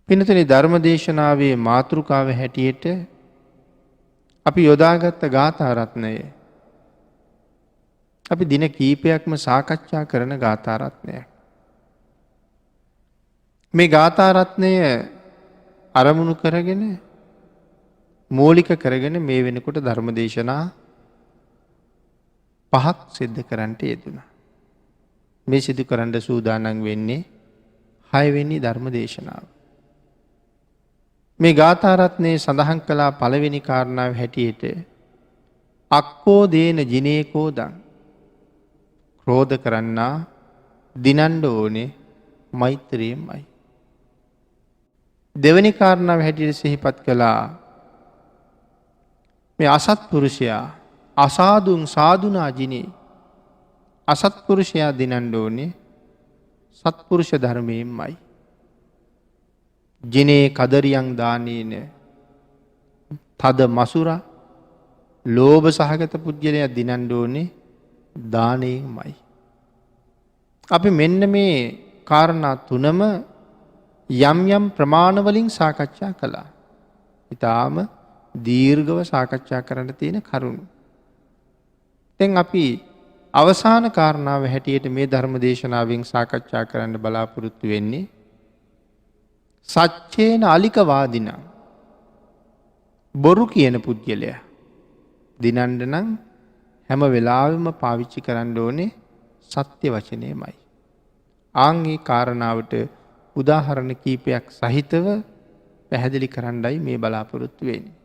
පිනතුනි ධර්ම දේශනාවේ මාතෘකාව හැටියට අපි යොදාගත්ත ගාථා රත්නය අපි දින කීපයක්ම සාකච්ඡා කරන ගාථා රත්නයක්. මේ ගාථා රත්නය අරමුණු කරගෙන මූලික කරගෙන මේ වෙනකොට ධර්ම දේශනා 5ක් සිද්ධ කරන්නට යෙදුණා. මේ සිදු කරන්න සූදානම් වෙන්නේ 6 වෙනි ධර්ම දේශනාව. මේ ගාථා රත්නයේ සඳහන් කළා පළවෙනි කාරණාව හැටියට අක්කෝ දේන ජිනේකෝ දං ක්‍රෝධ කරන්නා දිනන්න ඕනේ මෛත්‍රියෙන්මයි. දෙවෙනි කාරණාව හැටියට සිහිපත් කළා මේ අසත්පුරුෂයා අසාදුන් සාදුනා ජිනේ අසත්පුරුෂයා දිනන්න ඕනේ සත්පුරුෂ ධර්මයෙන්මයි. ජිනේ කදරියන් දානේන තද මසුරා ලෝභ සහගත පුද්ගලයා දිනන්න ඕනේ දානයෙන්මයි. අපි මෙන්න මේ කාරණා තුනම යම් යම් ප්‍රමාණවලින් සාකච්ඡා කළා. ඊටාම දීර්ඝව සාකච්ඡා කරන්න තියෙන කරුණු. දැන් අපි අවසාන කාරණාව හැටියට මේ ධර්ම දේශනාවෙන් සාකච්ඡා කරන්න බලාපොරොත්තු වෙන්නේ සච්චේන අලික වාදින බොරු කියන පුද්ගලයා දිනන්න නම් හැම වෙලාවෙම පාවිච්චි කරන්න ඕනේ සත්‍ය වචනයමයි. ආන්ගේ කාරණාවට උදාහරණ කීපයක් සහිතව පැහැදිලි කරන්නයි මේ බලාපොරොත්තු වෙන්නේ.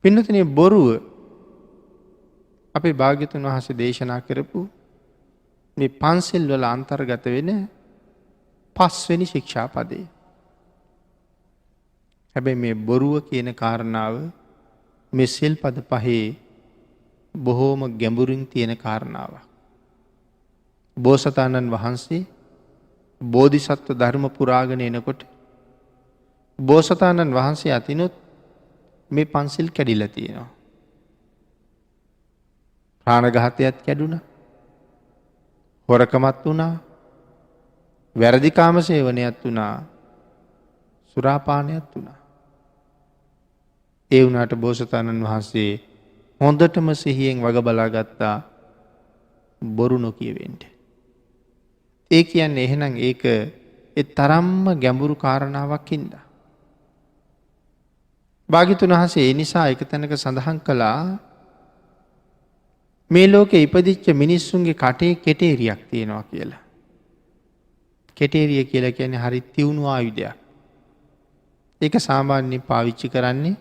පින්නතුනි බොරුව අපේ භාග්‍යතුන් වහන්සේ දේශනා කරපු මේ පන්සිල් වල අන්තර්ගත වෙන 5 වෙනි ශික්ෂාපදේ. හැබැයි මේ බොරුව කියන කාරණාව මේ සිල්පද පහේ බොහෝම ගැඹුරින් තියෙන කාරණාවක්. බෝසතාණන් වහන්සේ බෝධිසත්ව ධර්ම පුරාගෙන එනකොට බෝසතාණන් වහන්සේ අතිනුත් මේ පන්සිල් කැඩිලා තියෙනවා. ප්‍රාණඝාතයත් කැඩුණා. හොරකමත් වුණා. වැරදි කාම සේවනයත් වුණා. සුරාපානයත් වුණා. ඒ වුණාට බෝසතාණන් වහන්සේ හොඳටම සිහියෙන් වග බලා ගත්තා බොරු නොකියවෙන්න. ඒ කියන්නේ එහෙනම් ඒක ඒ තරම්ම ගැඹුරු කාරණාවක් හින්දා. භාග්‍යතුන් වහන්සේ ඒ නිසා එක තැනක සඳහන් කළා මේ ලෝකේ ඉපදිච්ච මිනිස්සුන්ගේ කටේ කෙටේරියක් තියෙනවා කියලා. කෙටේරිය කියලා කියන්නේ හරි තියුණු ආයුධයක්. ඒක සාමාන්‍යයෙන් පාවිච්චි කරන්නේ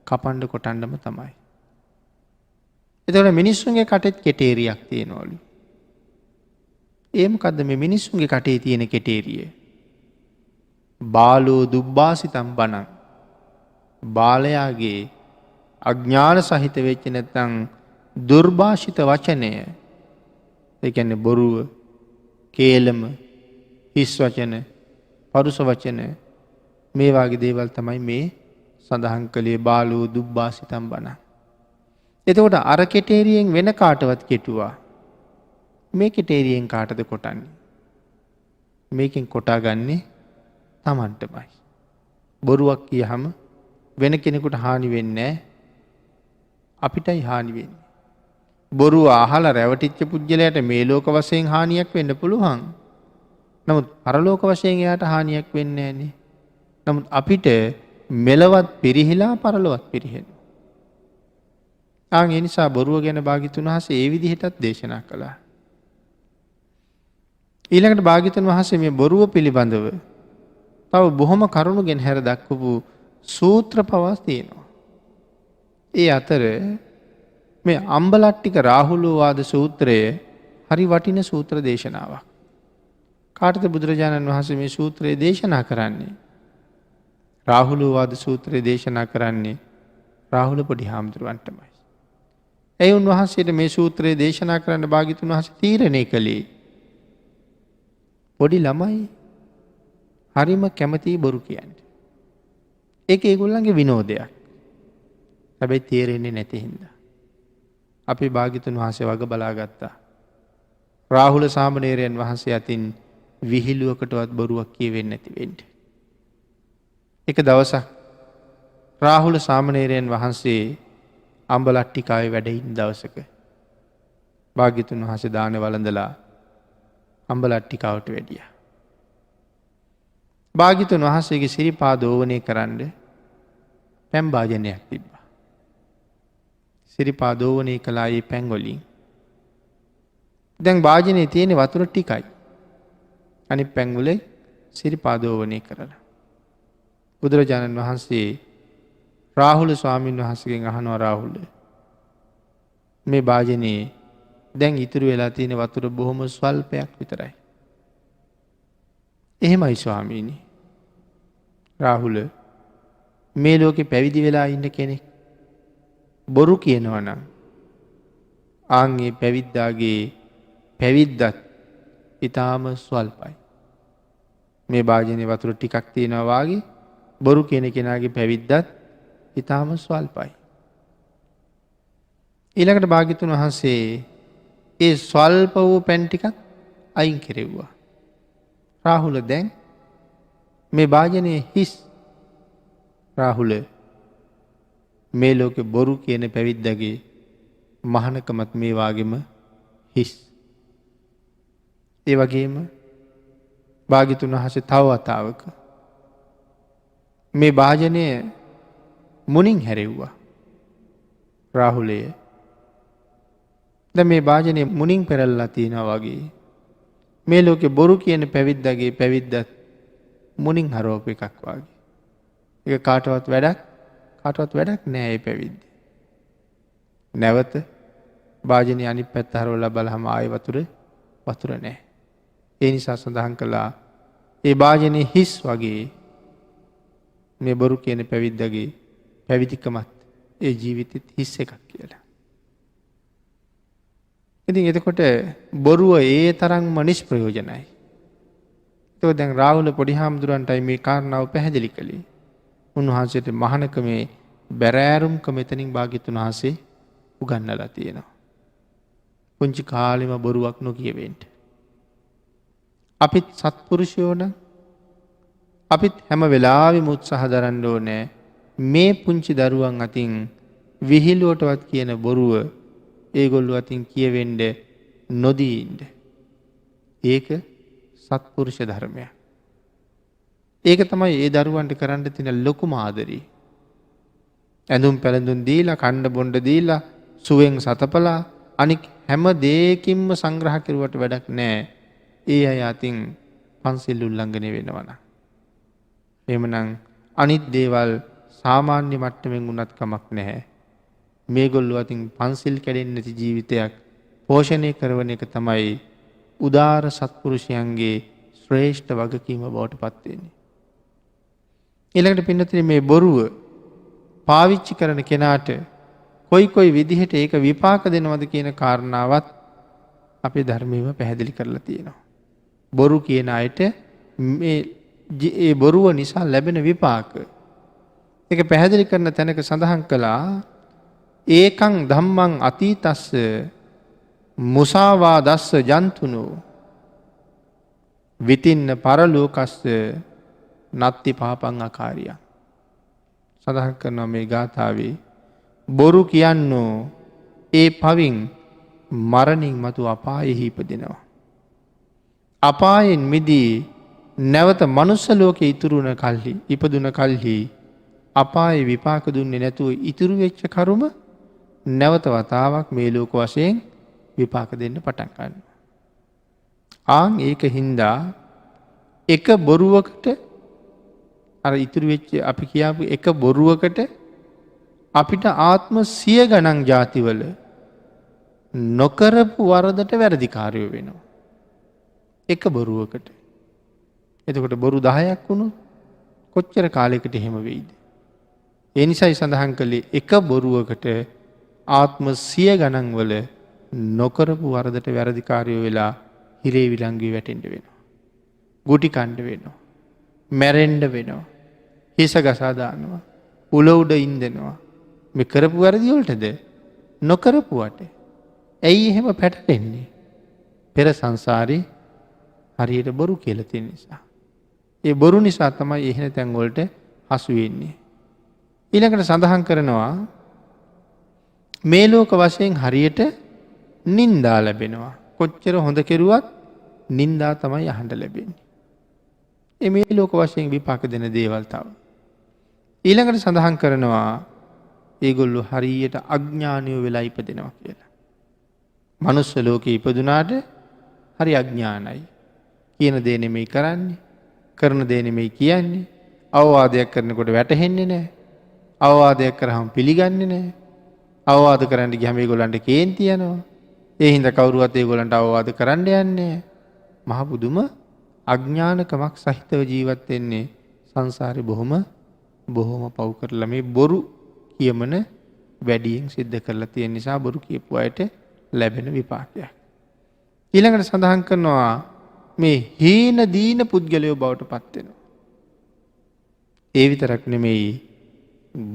කපන්න කොටන්නම තමයි. එතකොට මිනිස්සුන්ගේ කටෙත් කෙටේරියක් තියෙනවලු. ඒ මොකද්ද මේ මිනිස්සුන්ගේ කටේ තියෙන කෙටේරිය? බාලෝ දුබ්බාසිතම් බණං. බාලයාගේ අඥාන සහිත වෙච්ච නැත්නම් දුර්භාෂිත වචනය. ඒ කියන්නේ බොරුව, කේලම, හිස් වචන, පරුස වචන මේ වගේ දේවල් තමයි මේ සඳහන් කළේ බාලෝ දුබ්බාසිතම් බණං. එතකොට අර කෙටේරියෙන් වෙන කාටවත් කෙටුවා. මේ කෙටේරියෙන් කාටද කොටන්නේ? මේකෙන් කොටා ගන්නේ Tamanටමයි. බොරුවක් කියහම වෙන කෙනෙකුට හානි වෙන්නේ නැහැ. අපිටයි හානි වෙන්නේ. බොරුව අහලා රැවටිච්ච පුද්ගලයාට මේ ලෝක වශයෙන් හානියක් වෙන්න පුළුවන්. නමුත් පරලෝක වශයෙන් එයාට හානියක් වෙන්නේ නැහනේ. නමුත් අපිට මෙලවත් පිරිහිලා පරලොවත් පිරිහෙනවා. ඒ නිසා බොරුව ගැන භාග්‍යතුන් වහන්සේ ඒ විදිහටත් දේශනා කළා. ඊළඟට භාග්‍යතුන් වහන්සේ මේ බොරුව පිළිබඳව තව බොහොම කරුණු ගෙන හැර දක්වපු සූත්‍ර පවා තියෙනවා. ඒ අතර මේ අම්බලට්ටික රාහුලෝවාද සූත්‍රය හරි වටින සූත්‍ර දේශනාවක්. කාටද බුදුරජාණන් වහන්සේ මේ සූත්‍රය දේශනා කරන්නේ? රාහුලෝවාද සූත්‍රය දේශනා කරන්නේ රාහුල පොඩි හාමුදුරුවන්ටමයි. ඒ උන්වහන්සේට මේ සූත්‍රය දේශනා කරන්න භාග්‍යතුන් වහන්සේ තීරණය කළේ පොඩි ළමයි හරිම කැමති බොරු කියන්නේ. ඒක ඒගොල්ලන්ගේ විනෝදයක්. හැබැයි තේරෙන්නේ නැති හින්දා අපි භාග්‍යතුන් වහන්සේ වග බලා ගත්තා. රාහුල සාමණේරයන් වහන්සේ අතින් විහිළුවකටවත් බොරුවක් කියවෙන්නේ නැති වෙන්න. එක දවසක් රාහුල සාමණේරයන් වහන්සේ අම්බලට්ටිකාවේ වැඩ ඉන්න දවසක භාග්‍යතුන් වහන්සේ දාන වළඳලා අම්බලට්ටිකාවට වැඩියා. භාග්‍යතුන් වහන්සේගේ සිරිපා දෝවණය කරන්න පැන් භාජනයක් තිබ්බා. සිරිපා දෝවණය කළා ඒ පැන් වලින්. දැන් භාජනයේ තියෙන වතුර ටිකයි. අනිත් පැන් වල සිරිපා දෝවණය කරලා. බුදුරජාණන් වහන්සේ රාහුල ස්වාමීන් වහන්සේගෙන් අහනවා රාහුල මේ භාජනයේ දැන් ඉතුරු වෙලා තියෙන වතුර බොහොම ස්වල්පයක් විතරයි. එහෙමයි ස්වාමීනි. රාහුල මේ ලෝකේ පැවිදි වෙලා ඉන්න කෙනෙක් බොරු කියනවා නම් ආන්ගේ පැවිද්දාගේ පැවිද්දත් ඊටාම ස්වල්පයි. මේ භාජනයේ වතුර ටිකක් තියෙනවා වාගේ බොරු කියන කෙනාගේ පැවිද්දත් ඊටාම ස්වල්පයි. ඊළඟට භාග්‍යතුන් වහන්සේ ඒ ස්වල්ප වූ පැන් ටිකක් අයින් කෙරෙව්වා. රාහුල දැන් මේ භාජනයේ හිස්. රාහුල මේ ලෝකේ බොරු කියන පැවිද්දගේ මහානකමත් මේ වාගේම හිස්. ඒ වගේම භාග්‍යතුන් වහන්සේ තව වතාවක මේ භාජනය මුණින් හැරෙව්වා. රාහුලය දැන් මේ භාජනය මුණින් පෙරල්ලා තියෙනවා වගේ මේ ලෝකේ බොරු කියන පැවිද්දගේ පැවිද්දත් මුණින් හරවපු එකක් වගේ. ඒක කාටවත් වැඩක් නෑ ඒ පැවිද්ද. නැවත භාජනය අනිත් පැත්ත හරවලා බලහම ආයෙ වතුර නෑ. ඒ නිසා සඳහන් කළා ඒ භාජනයේ හිස් වගේ මේ බොරු කියන පැවිද්දගේ පැවිදිකමත් ඒ ජීවිතෙත් හිස් එකක් කියලා. ඉතින් එතකොට බොරුව ඒ තරම්ම නිෂ්ප්‍රයෝජනයි. ඒක දැන් රාහුල පොඩි හාමුදුරන්ටයි මේ කාරණාව පැහැදිලි කළේ. උන්වහන්සේට මහානකමේ බැරෑරුම්කම එතනින් භාග්‍යතුන් වහන්සේ උගන්වලා තියෙනවා. පුංචි කාලෙම බොරුවක් නොකියවෙන්න. අපිත් සත්පුරුෂයෝ නම් අපිත් හැම වෙලාවෙම උත්සාහ දරන්න ඕනේ මේ පුංචි දරුවන් අතින් විහිළුවටවත් කියන බොරුව ඒගොල්ලෝ අතින් කියවෙන්න නොදී ඉන්න. ඒක සත්පුරුෂ ධර්මයක්. ඒක තමයි ඒ දරුවන්ට කරන්න තියෙන ලොකුම ආදරේ. ඇඳුම් පැළඳුම් දීලා කන්න බොන්න දීලා සුවෙන් සතපලා අනික් හැම දෙයකින්ම සංග්‍රහ කරුවට වැඩක් නැහැ. ඒ අය අතින් පන්සිල් උල්ලංඝනය වෙනවා නම්. එහෙමනම් අනිත් දේවල් සාමාන්‍ය මට්ටමින් උනත් කමක් නැහැ. මේගොල්ලෝ අතින් පන්සිල් කැඩෙන්නේ නැති ජීවිතයක් පෝෂණය කරන එක තමයි උදාර සත්පුරුෂයන්ගේ ශ්‍රේෂ්ඨ වගකීම බවට පත් වෙන්නේ. ඊළඟට පින්නතුනි මේ බොරුව පාවිච්චි කරන කෙනාට කොයි විදිහට ඒක විපාක දෙනවද කියන කාරණාවත් අපේ ධර්මයේම පැහැදිලි කරලා තියෙනවා. බොරු කියන අයට ඒ බොරුව නිසා ලැබෙන විපාක. ඒක පැහැදිලි කරන තැනක සඳහන් කළා ඒකං ධම්මං අතීතස්ස මුසාවාදස්ස ජන්තුනෝ විතින්න පරලෝකස්ස නත්ති පාපං අකාරියං. සඳහන් කරනවා මේ ගාථාවේ බොරු කියන්නෝ ඒ පවින් මරණින් මතු අපායෙහි ඉපදෙනවා. අපායෙන් මිදී නැවත මනුස්ස ලෝකේ ඉපදුන කල්හි අපායේ විපාක දුන්නේ නැතුව ඉතුරු වෙච්ච කරුම නැවත වතාවක් මේ ලෝක වශයෙන් විපාක දෙන්න පටන් ගන්නවා. ආන් ඒක හින්දා එක බොරුවකට අර ඉතුරු වෙච්ච අපි කියාපු එක බොරුවකට අපිට ආත්ම 100 ගණන් ಜಾතිවල නොකරපු වරදට වැරදිකාරයෝ වෙනවා. එක බොරුවකට. එතකොට බොරු 10ක් වුණොත් කොච්චර කාලයකට එහෙම වෙයිද? ඒ නිසායි සඳහන් කළේ එක බොරුවකට ආත්ම 100 ගණන් වල නොකරපු වරදට වැරදිකාරයෝ වෙලා හිරේ විලංගුවේ වැටෙන්න වෙනවා. ගුටි කන්න වෙනවා. මැරෙන්න වෙනවා. හිස ගසා දානවා. උල උඩ ඉඳිනවා. මේ කරපු වැරදි වලටද නොකරපුවට. ඇයි එහෙම පැටලෙන්නේ? පෙර සංසාරේ හරියට බොරු කියලා තියෙන නිසා. ඒ බොරු නිසා තමයි එහෙන තැන් වලට හසු වෙන්නේ. ඊළඟට සඳහන් කරනවා මේ ලෝක වශයෙන් හරියට නින්දා ලැබෙනවා. කොච්චර හොඳ කෙරුවත් නින්දා තමයි අහන්න ලැබෙන්නේ. මේ ලෝක වශයෙන් විපාක දෙන දේවල් තව. ඊළඟට සඳහන් කරනවා ඒගොල්ලෝ හරියට අඥානිය වෙලා ඉපදෙනවා කියලා. මනුස්ස ලෝකේ ඉපදුනාට හරි අඥානයි. කියන දේ නෙමෙයි කරන්නේ, කරන දේ නෙමෙයි කියන්නේ. අවවාදයක් කරනකොට වැටහෙන්නේ නැහැ. අවවාදයක් කරාම පිළිගන්නේ නැහැ. අවවාද කරන්න ගියාම ඒගොල්ලන්ට කේන්ති යනවා. ඒ හින්දා කවුරුවත් ඒගොල්ලන්ට අවවාද කරන්න යන්නේ නැහැ. මහ බුදුම අඥානකමක් සහිතව ජීවත් වෙන්නේ සංසාරේ බොහොම පව් කරලා මේ බොරු කියමන වැඩියෙන් සිද්ධ කරලා තියෙන නිසා බොරු කියපු අයට ලැබෙන විපාකයක්. ඊළඟට සඳහන් කරනවා මේ හීන දීන පුද්ගලයෝ බවට පත් වෙනවා. ඒ විතරක් නෙමෙයි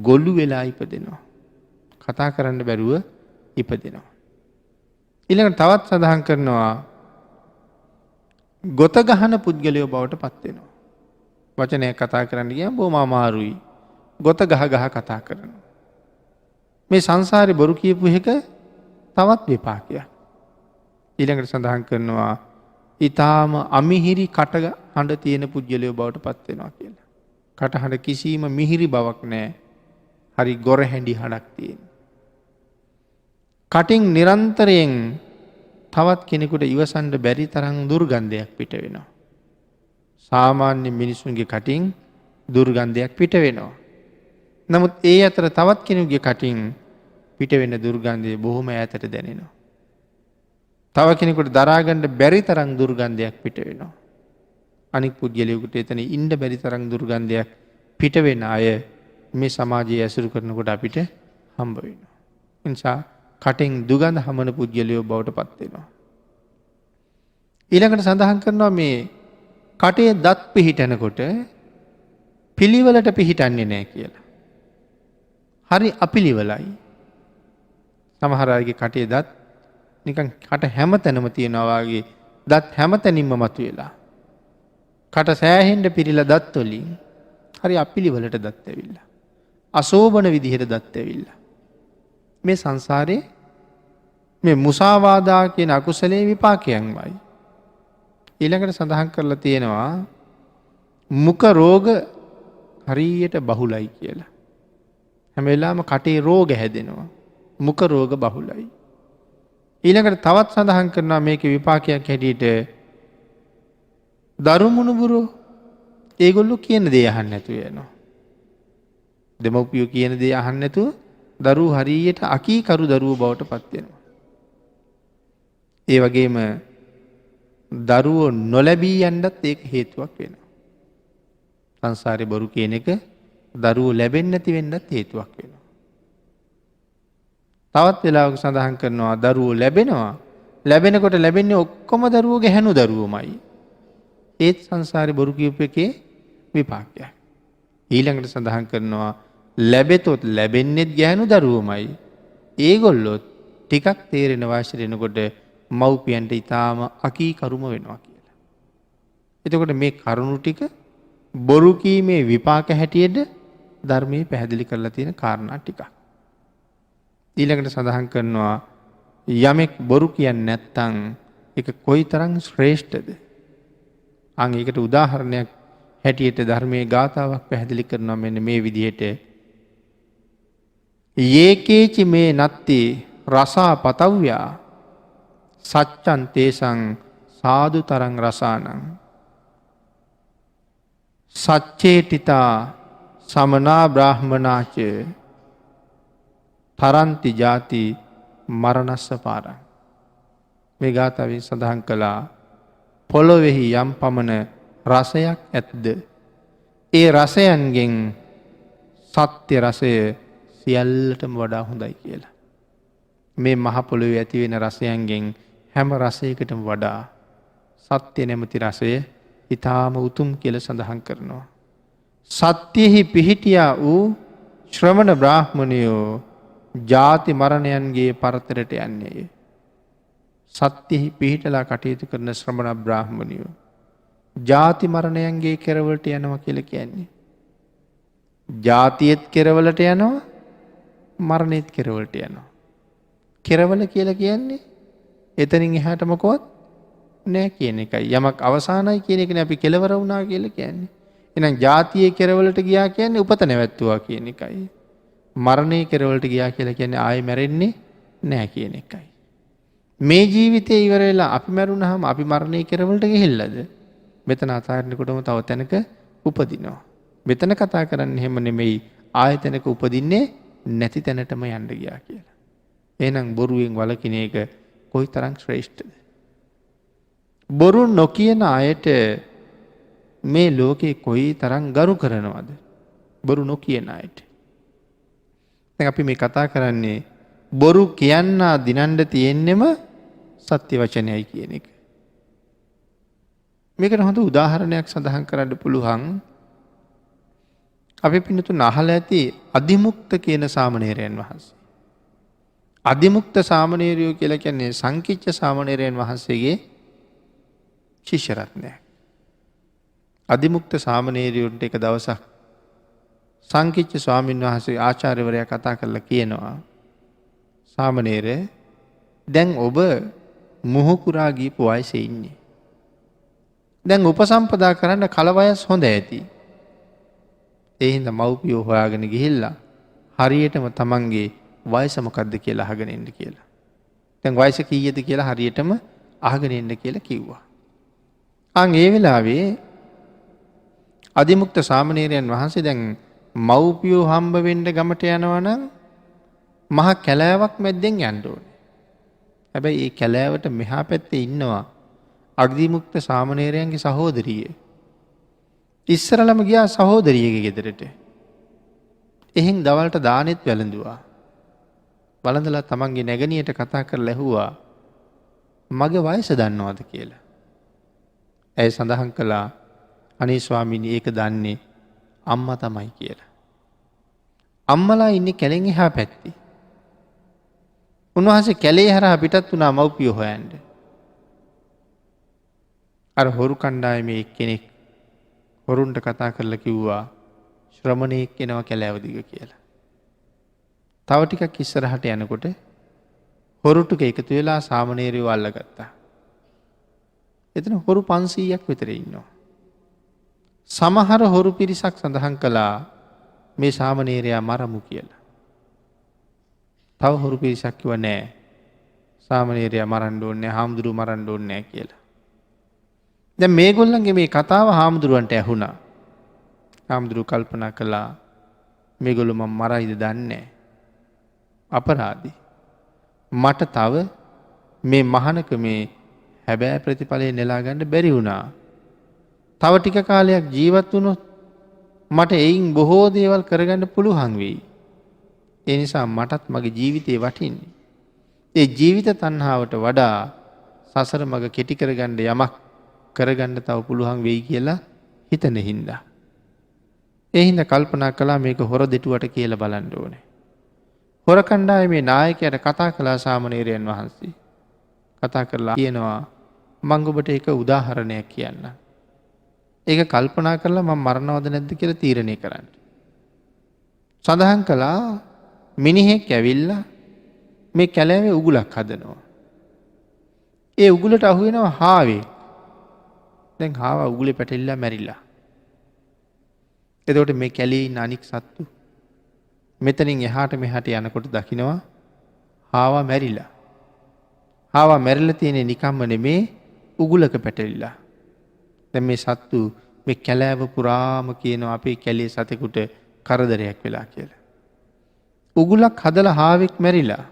ගොළු වෙලා ඉපදෙනවා. කතා කරන්න බැරුව ඉපදෙනවා. ඊළඟට තවත් සඳහන් කරනවා ගොත ගහන පුද්ගලයෝ බවට පත් වෙනවා. වචනයක් කතා කරන්න ගියාම බොහොම අමාරුයි. ගොත ගහ කතා කරනවා. මේ සංසාරේ බොරු කියපු එක තවත් විපාකයක්. ඊළඟට සඳහන් කරනවා ඊටාම අමිහිරි කටහඬ තියෙන පුද්ගලයෝ බවට පත් වෙනවා කියලා. කටහඬ කිසිම මිහිරි බවක් නැහැ. හරි ගොර හැඬි හඬක් තියෙන. කටින් නිරන්තරයෙන් තවත් කෙනෙකුට ඉවසන්න බැරි තරම් දුර්ගන්ධයක් පිට වෙනවා. සාමාන්‍ය මිනිසුන්ගේ කටින් දුර්ගන්ධයක් පිට වෙනවා. නමුත් ඒ අතර තවත් කෙනෙකුගේ කටින් පිට වෙන දුර්ගන්ධය බොහොම ඈතට දැනෙනවා. තව කෙනෙකුට දරා ගන්න බැරි තරම් දුර්ගන්ධයක් පිට වෙනවා. අනික් පුද්ගලයෙකුට එතන ඉන්න බැරි තරම් දුර්ගන්ධයක් පිට වෙන අය මේ සමාජයේ ඇසුරු කරනකොට අපිට හම්බ වෙනවා. ඒ නිසා කටෙන් දුගඳ හමන පුද්ගලයෝ බවට පත් වෙනවා. ඊළඟට සඳහන් කරනවා මේ කටේ දත් පිහිටනකොට පිළිවෙලට පිහිටන්නේ නැහැ කියලා. හරි අපිලිවලයි. සමහර අයගේ කටේ දත් නිකන් කට හැමතැනම තියනවා වගේ දත් හැමතැනින්ම මතුවෙලා. කට සෑහෙන්න පිරීලා දත් වලින් හරි අපිලිවලට දත් ඇවිල්ලා. අශෝභන විදිහට දත් ඇවිල්ලා. මේ සංසාරේ මේ මුසාවාදා කියන අකුසලයේ විපාකයන්මයි. ඊළඟට සඳහන් කරලා තියෙනවා මුඛ රෝග හරියට බහුලයි කියලා. හැම වෙලාවෙම කටේ රෝග හැදෙනවා. මුඛ රෝග බහුලයි. ඊළඟට තවත් සඳහන් කරනවා මේකේ විපාකයක් හැටියට දරුමුණුබුරු ඒගොල්ලෝ කියන දේ අහන්න නැතුව යනවා. දෙමව්පියෝ කියන දේ අහන්න නැතුව දරුවෝ හරියට අකීකරු දරුවෝ බවට පත් වෙනවා. ඒ වගේම දරුවෝ නොලැබී යන්නත් ඒක හේතුවක් වෙනවා. සංසාරේ බොරු කියන එක දරුවෝ ලැබෙන්නේ නැති වෙන්නත් හේතුවක් වෙනවා. තවත් වෙලාවක සඳහන් කරනවා දරුවෝ ලැබෙනවා. ලැබෙනකොට ලැබෙන්නේ ඔක්කොම දරුවෝ ගැහැණු දරුවෝමයි. ඒත් සංසාරේ බොරු කියපු එකේ විපාකයක්. ඊළඟට සඳහන් කරනවා ලැබෙතොත් ලැබෙන්නේත් ගැහැණු දරුවෝමයි. ඒගොල්ලොත් ටිකක් තේරෙන වාසිය එනකොට මව්පියන්ට ඊටාම අකීකරුම වෙනවා කියලා. එතකොට මේ කරුණු ටික බොරු කීමේ විපාක හැටියට ධර්මයේ පැහැදිලි කරලා තියෙන කාරණා ටිකක්. ඊළඟට සඳහන් කරනවා යමෙක් බොරු කියන්නේ නැත්නම් ඒක කොයිතරම් ශ්‍රේෂ්ඨද? අන් ඒකට උදාහරණයක් හැටියට ධර්මයේ ගාථාවක් පැහැදිලි කරනවා මෙන්න මේ විදිහට. යේකේචි මේ නත්ති රසා පතව්‍යා සච්ඡන් තේසං සාදු තරං රසානං සච්චේටිතා සමනා බ්‍රාහ්මනාච තරන්ති ජාති මරණස්ස පාරං. මේ ගාථාවෙන් සඳහන් කළා පොළොවේහි යම් පමණ රසයක් ඇත්ද ඒ රසයන්ගෙන් සත්‍ය රසය සියල්ලටම වඩා හොඳයි කියලා. මේ මහ පොළොවේ ඇති වෙන රසයන්ගෙන් හැම රසයකටම වඩා සත්‍ය නැමැති රසය ඊටාම උතුම් කියලා සඳහන් කරනවා. සත්‍යෙහි පිහිටියා වූ ශ්‍රමණ බ්‍රාහ්මණයෝ ජාති මරණයන්ගේ පරතරයට යන්නේය. සත්‍යෙහි පිහිටලා කටයුතු කරන ශ්‍රමණ බ්‍රාහ්මණයෝ ජාති මරණයන්ගේ කෙරවලට යනවා කියලා කියන්නේ. ජාතියත් කෙරවලට යනවා මරණයත් කෙරවලට යනවා. කෙරවල කියලා කියන්නේ එතනින් එහාට මොකවත් නෑ කියන එකයි. යමක් අවසානයි කියන එකනේ අපි කෙලවර වුණා කියලා කියන්නේ. එහෙනම් ජාතියේ කෙරවලට ගියා කියන්නේ උපත නැවැත්තුවා කියන එකයි. මරණයේ කෙරවලට ගියා කියලා කියන්නේ ආයෙ මැරෙන්නේ නෑ කියන එකයි. මේ ජීවිතේ ඉවර වෙලා අපි මැරුණාම අපි මරණයේ කෙරවලට ගිහිල්ලාද? මෙතන අතාරිනකොටම තව තැනක උපදිනවා. මෙතන කතා කරන්නේ එහෙම නෙමෙයි ආයතනක උපදින්නේ නැති තැනටම යන්න ගියා කියලා. එහෙනම් බොරුවෙන් වළකින එක කොයිතරම් ශ්‍රේෂ්ඨද? බොරු නොකියන අයට මේ ලෝකේ කොයිතරම් ගරු කරනවද? බොරු නොකියන අයට. දැන් අපි මේ කතා කරන්නේ බොරු කියන්නා දිනන්න තියෙන්නෙම සත්‍ය වචනයයි කියන එක. මේකට හොඳ උදාහරණයක් සඳහන් කරන්න පුළුවන්. අපි පින්නතුන් අහලා ඇති අදිමුක්ත කියන සාමණේරයන් වහන්සේ. අදිමුක්ත සාමණේරයෝ කියලා කියන්නේ සංකිච්ඡ සාමණේරයන් වහන්සේගේ ශිෂ්‍ය රත්නයක්. අදිමුක්ත සාමණේරයන්ට එක දවසක් සංකිච්ඡ ස්වාමීන් වහන්සේ ආචාර්යවරයා කතා කරලා කියනවා, සාමණේර දැන් ඔබ මුහුකුරා ගිහපු වයසේ ඉන්නේ. දැන් උපසම්පදා කරන්න කල වයස් හොඳ ඇති. ඒ හින්දා මව්පියෝ හොයාගෙන ගිහිල්ලා හරියටම තමන්ගේ වයස මොකද්ද කියලා අහගෙන ඉන්න කියලා. දැන් වයස කීයද කියලා හරියටම අහගෙන ඉන්න කියලා කිව්වා. ඒ වෙලාවේ අදිමුක්ත සාමණේරයන් වහන්සේ දැන් මව්පියෝ හම්බ වෙන්න ගමට යනවා නම් මහ කැලෑවක් මැද්දෙන් යන්න ඕනේ. හැබැයි ඒ කැලෑවට මෙහා පැත්තේ ඉන්නවා අදිමුක්ත සාමණේරයන්ගේ සහෝදරිය. ඉස්සරළම ගියා සහෝදරියගේ ගෙදරට. එහෙන් දවල්ට දානෙත් වැළඳුවා. වළඳලා තමන්ගේ නැගණියට කතා කරලා ඇහුවා මගේ වයස දන්නවද කියලා. ඇය සඳහන් කළා අනේ ස්වාමීනි ඒක දන්නේ අම්මා තමයි කියලා. අම්මලා ඉන්නේ කැලෙන් එහා පැත්තේ. උන්වහන්සේ කැලේ හරහා පිටත් වුණා මව්පියෝ හොයන්න. අර හොරු කණ්ඩායමේ එක්කෙනෙක් හොරුන්ට කතා කරලා කිව්වා ශ්‍රමණේක් එනවා කැලෑව දිග කියලා. තව ටිකක් ඉස්සරහට යනකොට හොරු ටික එකතු වෙලා සාමණේරයෝ අල්ලගත්තා. එතන හොරු 500ක් විතර ඉන්නවා. සමහර හොරු පිරිසක් සඳහන් කළා මේ සාමණේරයා මරමු කියලා. තව හොරු පිරිසක් කිව්වා නෑ සාමණේරයා මරන්න ඕනේ නෑ, හාමුදුරුවෝ මරන්න ඕනේ නෑ කියලා. දැන් මේගොල්ලන්ගේ මේ කතාව හාමුදුරුවන්ට ඇහුණා. හාමුදුරුවෝ කල්පනා කළා මේගොල්ලෝ මම මරයිද දන්නේ නෑ. අපරාධි. මට තව මේ මහානකමේ හැබෑ ප්‍රතිඵලය නෙලා ගන්න බැරි වුණා. තව ටික කාලයක් ජීවත් වුණොත් මට එයින් බොහෝ දේවල් කරගන්න පුළුවන් වෙයි. ඒ නිසා මටත් මගේ ජීවිතේ වටින්නේ. ඒ ජීවිත තණ්හාවට වඩා සසර මග කෙටි කරගන්න යමක් කරගන්න තව පුළුවන් වෙයි කියලා හිතන හින්දා. ඒ හින්දා කල්පනා කළා මේක හොර දෙටුවට කියලා බලන්න ඕනේ. හොර කණ්ඩායමේ නායකයාට කතා කළා සාමණේරයන් වහන්සේ. කතා කරලා කියනවා මම ඔබට එක උදාහරණයක් කියන්නම්. ඒක කල්පනා කරලා මම මරණවද නැද්ද කියලා තීරණය කරන්න. සඳහන් කළා මිනිහෙක් ඇවිල්ලා මේ කැලෑවේ උගුලක් හදනවා. ඒ උගුලට අහු වෙනවා හාවේ. දැන් හාවා උගුලේ පැටලිලා මැරිලා. එතකොට මේ කැලේ ඉන්න අනික් සත්තු මෙතනින් එහාට මෙහාට යනකොට දකින්නවා හාවා මැරිලා. හාවා මැරිලා තියෙන්නේ නිකම්ම නෙමේ උගුලක පැටලිලා. දැන් මේ සත්තු මේ කැලෑව පුරාම කියනවා අපේ කැලේ සතෙකුට කරදරයක් වෙලා කියලා. උගුලක් හදලා හාවෙක් මැරිලා.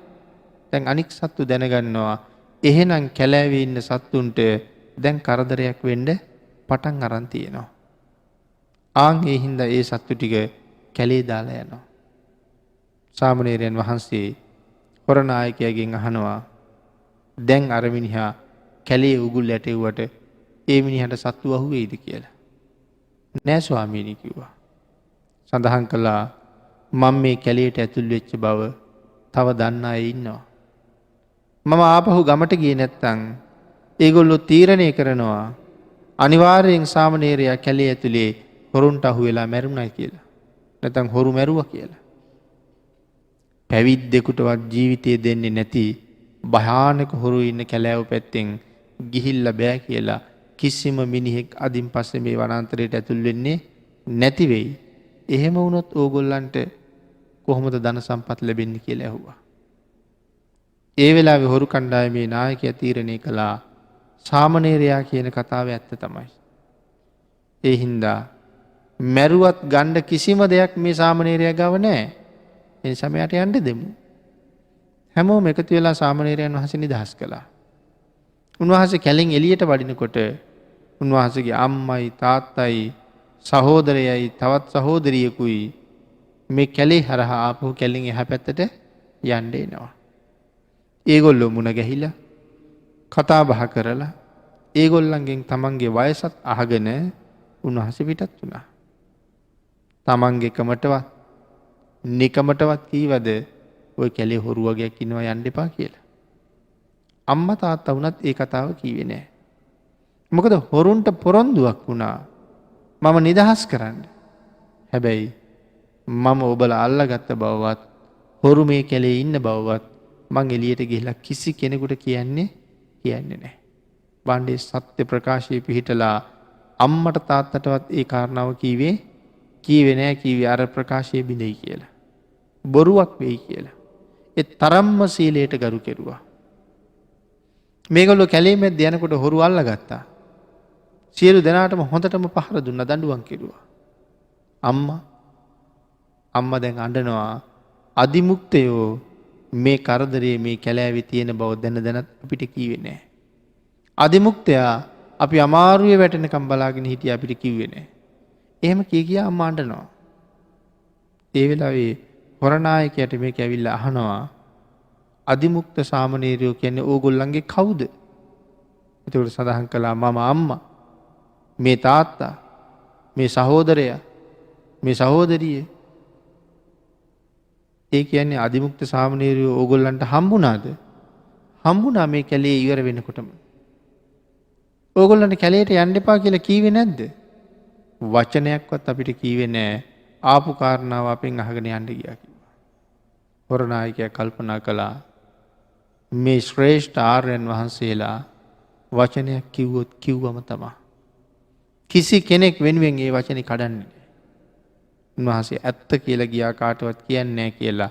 දැන් අනික් සත්තු දැනගන්නවා එහෙනම් කැලෑවේ ඉන්න සත්තුන්ට දැන් කරදරයක් වෙන්න පටන් අරන් තියෙනවා. ඒ හින්දා ඒ සත්තු ටික කැලේ දාලා යනවා. සාමණේරයන් වහන්සේ හොර නායකයාගෙන් අහනවා දැන් අර මිනිහා කැලේ උගුල් ඇටෙව්වට ඒ මිනිහට සත්තු අහුවේද කියලා. නෑ ස්වාමීනි කිව්වා. සඳහන් කළා මම මේ කැලේට ඇතුල් වෙච්ච බව තව දන්න අය ඉන්නවා. මම ආපහු ගමට ගියේ නැත්තම් ඒගොල්ලෝ තීරණය කරනවා අනිවාර්යෙන් සාමණේරයා කැලේ ඇතුලේ හොරුන්ට අහු වෙලා මැරුණයි කියලා. නැත්නම් හොරු මැරුවා කියලා. පැවිද්දෙකුටවත් ජීවිතය දෙන්නේ නැති භයානක හොරු ඉන්න කැලෑව පැත්තෙන් ගිහිල්ලා බෑ කියලා කිසිම මිනිහෙක් අදින් පස්සේ මේ වනාන්තරයට ඇතුල් වෙන්නේ නැති වෙයි. එහෙම වුණොත් ඕගොල්ලන්ට කොහොමද ධන සම්පත් ලැබෙන්නේ කියලා ඇහුවා. ඒ වෙලාවේ හොරු කණ්ඩායමේ නායකයා තීරණය කළා සාමණේරයා කියන කතාව ඇත්ත තමයි. ඒ හින්දා මැරුවත් ගන්න කිසිම දෙයක් මේ සාමණේරයා ගාව නැහැ. ඒ නිසා මෙයාට යන්න දෙමු. හැමෝම එකතු වෙලා සාමණේරයන් වහන්සේ නිදහස් කළා. උන්වහන්සේ කැලෙන් එළියට වඩිනකොට උන්වහන්සේගේ අම්මයි තාත්තයි සහෝදරයයි තවත් සහෝදරියකුයි මේ කැලේ හරහා ආපහු කැලෙන් එහා පැත්තට යන්න එනවා. ඒගොල්ලෝ මුණ ගැහිලා කතා බහ කරලා ඒගොල්ලන්ගෙන් තමන්ගේ වයසත් අහගෙන උන්වහන්සේ පිටත් වුණා. තමන්ගේ කමටවත් නිකමටවත් කීවද ඔය කැලේ හොරු වගේක් ඉන්නවා යන්න එපා කියලා. අම්මා තාත්තා වුණත් ඒ කතාව කීවේ නෑ. මොකද හොරුන්ට පොරොන්දුවක් වුණා මම නිදහස් කරන්න. හැබැයි මම ඔබලා අල්ලගත්ත බවවත් හොරු මේ කැලේ ඉන්න බවවත් මං එළියට ගිහිලා කිසි කෙනෙකුට කියන්නේ නැහැ. බණ්ඩේ සත්‍ය ප්‍රකාශයේ පිහිටලා අම්මට තාත්තටවත් ඒ කාරණාව කීවේ නෑ. කීවේ අර ප්‍රකාශයේ බිඳෙයි කියලා. බොරුවක් වෙයි කියලා. ඒ තරම්ම සීලයට ගරු කෙරුවා. මේගොල්ලෝ කැලේ මැද යනකොට හොරු අල්ලගත්තා. සියලු දෙනාටම හොඳටම පහර දුන්නා දඬුවම් කෙරුවා. අම්මා දැන් අඬනවා අදිමුක්තයෝ මේ කරදරේ මේ කැලෑවේ තියෙන බව දැනත් අපිට කිව්වේ නැහැ. අදිමුක්තයා අපි අමාරුවේ වැටෙනකම් බලාගෙන හිටිය අපිට කිව්වේ නැහැ. එහෙම කියා අම්මා අඬනවා. ඒ වෙලාවේ හොරනායකයාට මේක ඇවිල්ලා අහනවා අදිමුක්ත සාමණේරයෝ කියන්නේ ඕගොල්ලන්ගේ කවුද? ඒකට සඳහන් කළා මම අම්මා, මේ තාත්තා, මේ සහෝදරයා, මේ සහෝදරිය. ඒ කියන්නේ අදිමුක්ත සාමණේරයෝ ඕගොල්ලන්ට හම්බුණාද? හම්බුණා මේ කැලේ ඉවර වෙනකොටම. ඕගොල්ලන්ට කැලේට යන්න එපා කියලා කීවේ නැද්ද? වචනයක්වත් අපිට කීවේ නැහැ. ආපු කාරණාව අපෙන් අහගෙන යන්න ගියා කිව්වා. හොරනායකයා කල්පනා කළා මේ ශ්‍රේෂ්ඨ ආර්යයන් වහන්සේලා වචනයක් කිව්වොත් කිව්වම තමයි. කිසි කෙනෙක් වෙනුවෙන් ඒ වචනේ කඩන්නේ නැහැ. උන්වහන්සේ ඇත්ත කියලා ගියා කාටවත් කියන්නේ නැහැ කියලා.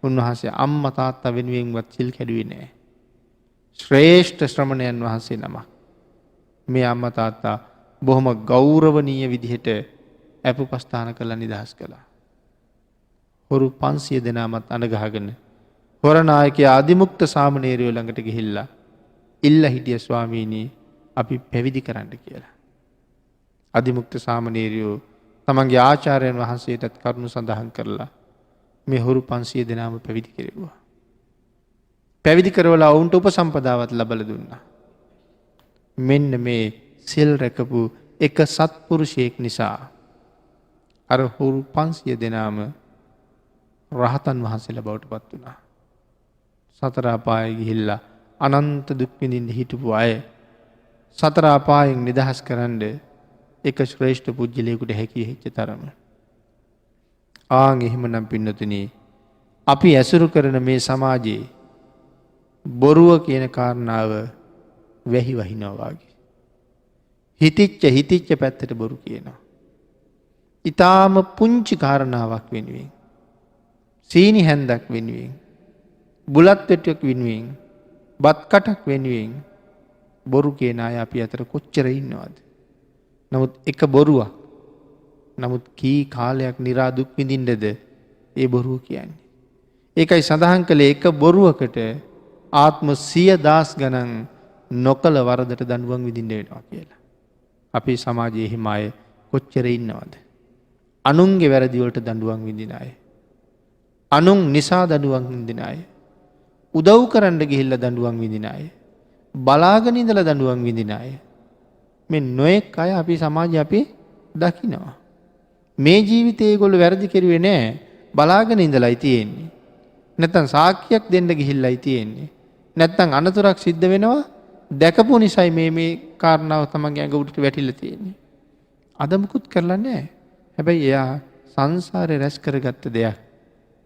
උන්වහන්සේ අම්මා තාත්තා වෙනුවෙන්වත් සිල් කැඩුවේ නැහැ. ශ්‍රේෂ්ඨ ශ්‍රමණයන් වහන්සේ නමක්. මේ අම්මා තාත්තා බොහොම ගෞරවනීය විදිහට අපුපස්ථාන කරලා නිදහස් කළා. හොරු 500 දෙනාමත් අඬගහගෙන හොරනායකයා අදිමුක්ත සාමණේරයෝ ළඟට ගිහිල්ලා ඉල්ලා හිටිය ස්වාමීනි අපි පැවිදි කරන්න කියලා. අදිමුක්ත සාමණේරයෝ තමන්ගේ ආචාර්යයන් වහන්සේටත් කරුණු සඳහන් කරලා මේ හොරු 500 දෙනාම පැවිදි කෙරෙව්වා. පැවිදි කරවලා ඔවුන්ට උපසම්පදාවත් ලබා දුන්නා. මෙන්න මේ සිල් රැකපු එක සත්පුරුෂයෙක් නිසා අර හොරු 500 දෙනාම රහතන් වහන්සේලා බවට පත් වුණා. සතර අපායේ ගිහිල්ලා අනන්ත දුක් විඳින්න හිටපු අය සතර අපායෙන් නිදහස් කරන්න එක ශ්‍රේෂ්ඨ පුජ්‍යලයකට හැකිය වෙච්ච තරම. එහෙමනම් පින්නතුනි අපි ඇසුරු කරන මේ සමාජයේ බොරුව කියන කාරණාව වැහි වහිනවා වගේ. හිතිච්ච පැත්තට බොරු කියනවා. ඊටාම පුංචි කාරණාවක් වෙනුවෙන් සීනි හැන්දක් වෙනුවෙන් බුලත් වෙට්ටියක් වෙනුවෙන් බත් කටක් වෙනුවෙන් බොරු කියන අය අපි අතර කොච්චර ඉන්නවද? නමුත් එක බොරුවක්. නමුත් කී කාලයක් නිරා දුක් විඳින්නද ඒ බොරුව කියන්නේ. ඒකයි සඳහන් කළේ එක බොරුවකට ආත්ම 100,000 ගණන් නොකල වරදට දඬුවම් විඳින්න වෙනවා කියලා. අපේ සමාජයේ හිම අය කොච්චර ඉන්නවද? අනුන්ගේ වැරදි වලට දඬුවම් විඳින අය. අනුන් නිසා දඬුවම් විඳින අය. උදව් කරන්න ගිහිල්ලා දඬුවම් විඳින අය. බලාගෙන ඉඳලා දඬුවම් විඳින අය. මේ නොඑක් අය අපි සමාජයේ අපි දකිනවා. මේ ජීවිතේ ඒගොල්ලෝ වැරදි කෙරුවේ නෑ. බලාගෙන ඉඳලායි තියෙන්නේ. නැත්තම් සාක්ෂියක් දෙන්න ගිහිල්ලායි තියෙන්නේ. නැත්තම් අනතුරක් සිද්ධ වෙනවා දැකපු නිසයි මේ කාරණාව තමන්ගේ ඇඟ උඩට වැටිලා තියෙන්නේ. අද මුකුත් කරලා නැහැ. හැබැයි එයා සංසාරේ රැස් කරගත්ත දෙයක්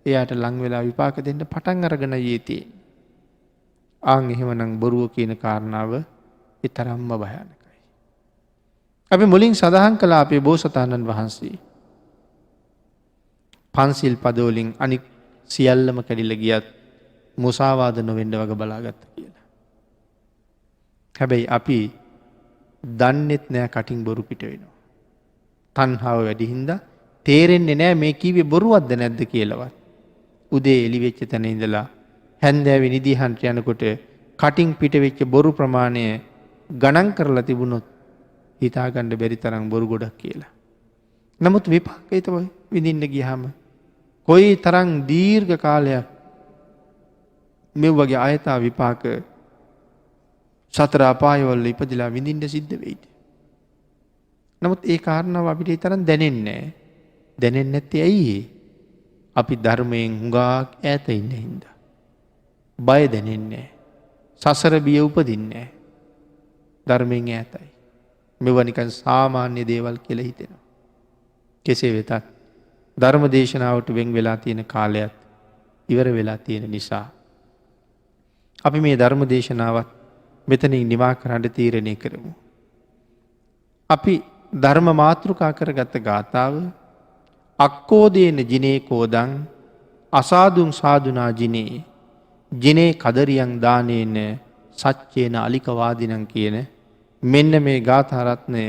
එයාට ලං වෙලා විපාක දෙන්න පටන් අරගෙන යෙතියි. ආන් එහෙමනම් බොරුව කියන කාරණාව ඒ තරම්ම භයානකයි. අපි මුලින් සඳහන් කළා අපේ බෝසතාණන් වහන්සේ පන්සිල් පදවලින් අනික් සියල්ලම කැඩිලා ගියත් මුසාවාද නොවෙන්න වග බලාගත්තා කියලා. හැබැයි අපි දන්නෙත් නෑ කටින් බොරු පිට වෙනවා. තණ්හාව වැඩි හින්දා තේරෙන්නේ නෑ මේ කීවේ බොරුවක්ද නැද්ද කියලාවත්. උදේ එළි වෙච්ච තැන ඉඳලා හැන්දෑවේ නිදිහන්ට යනකොට කටින් පිට වෙච්ච බොරු ප්‍රමාණය ගණන් කරලා තිබුණොත් හිතාගන්න බැරි තරම් බොරු ගොඩක් කියලා. නමුත් විපාකය තමයි විඳින්න ගියාම කොයි තරම් දීර්ඝ කාලයක් මේ වගේ ආයතා විපාක සතර අපායවල ඉපදිලා විඳින්න සිද්ධ වෙයිද? නමුත් ඒ කාරණාව අපිට ඒ තරම් දැනෙන්නේ නැහැ. දැනෙන්නේ නැත්තේ ඇයි? අපි ධර්මයෙන් හුඟක් ඈත ඉන්න හින්දා. බය දැනෙන්නේ නැහැ. සසර බිය උපදින්නේ නැහැ. ධර්මයෙන් ඈතයි. මෙව නිකන් සාමාන්‍ය දේවල් කියලා හිතෙනවා. කෙසේ වෙතත් ධර්ම දේශනාවට වෙන් වෙලා තියෙන කාලයත් ඉවර වෙලා තියෙන නිසා අපි මේ ධර්ම දේශනාවත් මෙතනින් නිමා කරන්න තීරණය කරමු. අපි ධර්ම මාතෘකා කරගත්ත ගාථාව අක්කෝදේන ජිනේ කෝදං අසාදුන් සාදුනා ජිනේ ජිනේ කදරියන් දානේන සච්චේන අලිකවාදිනං කියන මෙන්න මේ ගාථා රත්නය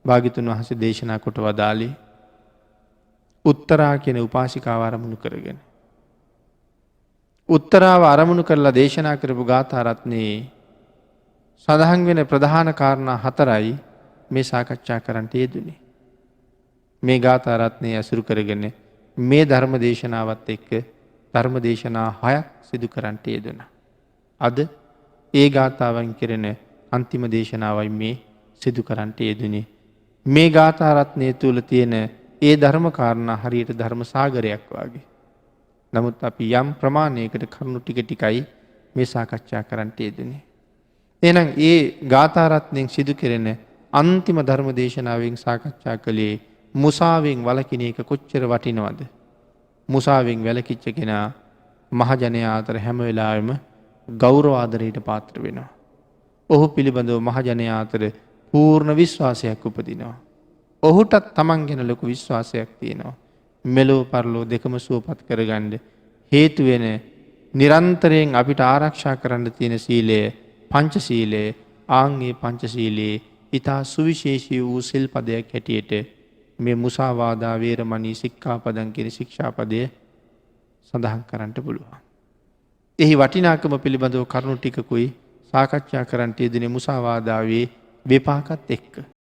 භාග්‍යතුන් වහන්සේ දේශනා කොට වදාළේ උත්තරා කියන උපාසිකාව අරමුණු කරගෙන. උත්තරාව අරමුණු කරලා දේශනා කරපු ගාථා රත්නයේ සඳහන් වෙන ප්‍රධාන කාරණා 4යි මේ සාකච්ඡා කරන්නට යෙදුනේ. මේ ගාථා රත්නය ඇසුරු කරගෙන මේ ධර්ම දේශනාවත් එක්ක ධර්ම දේශනා 6ක් සිදු කරන්නට යෙදුණා. අද ඒ ගාථාවෙන් කෙරෙන අන්තිම දේශනාවයි මේ සිදු කරන්නට යෙදුනේ. මේ ගාථා රත්නය තුල තියෙන ඒ ධර්ම කාරණා හරියට ධර්ම සාගරයක් වගේ. නමුත් අපි යම් ප්‍රමාණයකට කරුණු ටික ටිකයි මේ සාකච්ඡා කරන්නට යෙදුනේ. එහෙනම් ඒ ගාථා රත්නයෙන් සිදු කෙරෙන අන්තිම ධර්ම දේශනාවෙන් සාකච්ඡා කළේ මුසාවෙන් වළකින එක කොච්චර වටිනවද? මුසාවෙන් වැළකිච්ච කෙනා මහජනයා අතර හැම වෙලාවෙම ගෞරව ආදරයට පාත්‍ර වෙනවා. ඔහු පිළිබඳව මහජනයා අතර පූර්ණ විශ්වාසයක් උපදිනවා. ඔහුටත් තමන් ගැන ලොකු විශ්වාසයක් තියෙනවා. මෙලෝ පරලෝ දෙකම සුවපත් කරගන්න හේතු වෙන නිරන්තරයෙන් අපිට ආරක්ෂා කරන්න තියෙන සීලය පංචශීලය. ආන්ගේ පංචශීලයේ ඊතා සුවිශේෂී වූ සිල්පදයක් හැටියට මේ මුසාවාදා වේරමණී සික්ඛාපදං කියන ශික්ෂාපදය සඳහන් කරන්නට පුළුවන්. එහි වටිනාකම පිළිබඳව කරුණු ටිකකුයි සාකච්ඡා කරන්නට යෙදුනේ මුසාවාදාවේ විපාකත් එක්ක.